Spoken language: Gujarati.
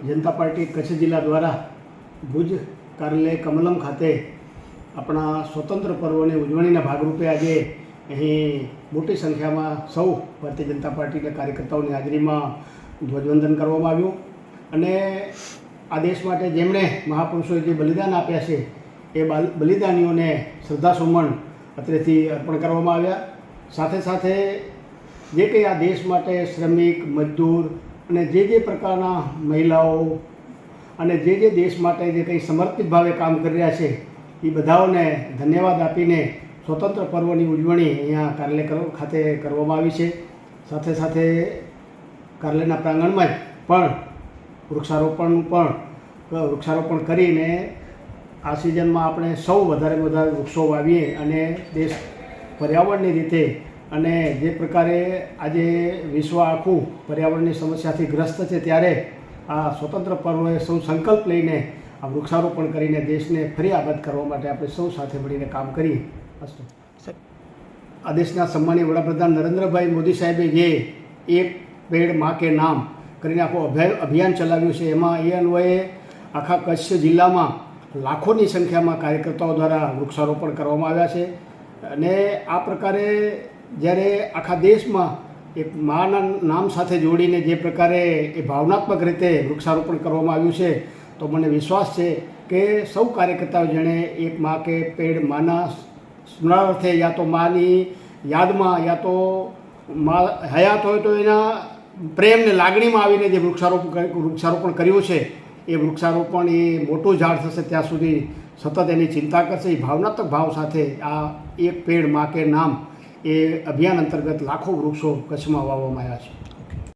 જનતા પાર્ટી કચ્છ જિલ્લા દ્વારા ભુજ કાર્યાલય કમલમ ખાતે આપણા સ્વતંત્ર પર્વની ઉજવણીના ભાગરૂપે આજે અહીં મોટી સંખ્યામાં સૌ ભારતીય જનતા પાર્ટીના કાર્યકર્તાઓની હાજરીમાં ધ્વજવંદન કરવામાં આવ્યું અને આ દેશ માટે જેમણે મહાપુરુષોએ જે બલિદાન આપ્યા છે એ બલિદાનીઓને શ્રદ્ધાસુમન અત્રેથી અર્પણ કરવામાં આવ્યા. સાથે સાથે જે કંઈ આ દેશ માટે શ્રમિક મજદૂર અને જે પ્રકારના મહિલાઓ અને જે દેશ માટે જે કંઈ સમર્પિત ભાવે કામ કરી રહ્યા છે એ બધાઓને ધન્યવાદ આપીને સ્વતંત્ર પર્વની ઉજવણી અહીંયા કાર્યાલય ખાતે કરવામાં આવી છે. સાથે સાથે કાર્યાલયના પ્રાંગણમાં જ પણ વૃક્ષારોપણ કરીને આ સિઝનમાં આપણે સૌ વધારે વૃક્ષો વાવીએ અને દેશ પર્યાવરણની રીતે અને જે પ્રકારે આજે વિશ્વ આખું પર્યાવરણની સમસ્યાથી ગ્રસ્ત છે ત્યારે આ સ્વતંત્ર પર્વએ સૌ સંકલ્પ લઈને આ વૃક્ષારોપણ કરીને દેશને ફરી આબાદ કરવા માટે આપણે સૌ સાથે મળીને કામ કરીએ. અસ્તુ. આ દેશના સન્માનીય વડાપ્રધાન નરેન્દ્રભાઈ મોદી સાહેબે જે એક પેડ માં કે નામ કરીને આખું અભિયાન ચલાવ્યું છે એમાં એ અન્વયે આખા કચ્છ જિલ્લામાં લાખોની સંખ્યામાં કાર્યકર્તાઓ દ્વારા વૃક્ષારોપણ કરવામાં આવ્યા છે. અને આ પ્રકારે જ્યારે આખા દેશમાં એક માના નામ સાથે જોડીને જે પ્રકારે એ ભાવનાત્મક રીતે વૃક્ષારોપણ કરવામાં આવ્યું છે તો મને વિશ્વાસ છે કે સૌ કાર્યકર્તાઓ જેણે એક માં કે પેડ માના સ્મરણાર્થે યા તો માની યાદમાં યા તો મા હયાત હોય તો એના પ્રેમને લાગણીમાં આવીને જે વૃક્ષારોપણ કર્યું છે એ વૃક્ષારોપણ એ મોટું ઝાડ થશે ત્યાં સુધી સતત એની ચિંતા કરશે. એ ભાવનાત્મક ભાવ સાથે આ એક પેડ માં કે નામ એ અભિયાન અંતર્ગત લાખો વૃક્ષો કચ્છમાં વાવવામાં આવ્યા છે.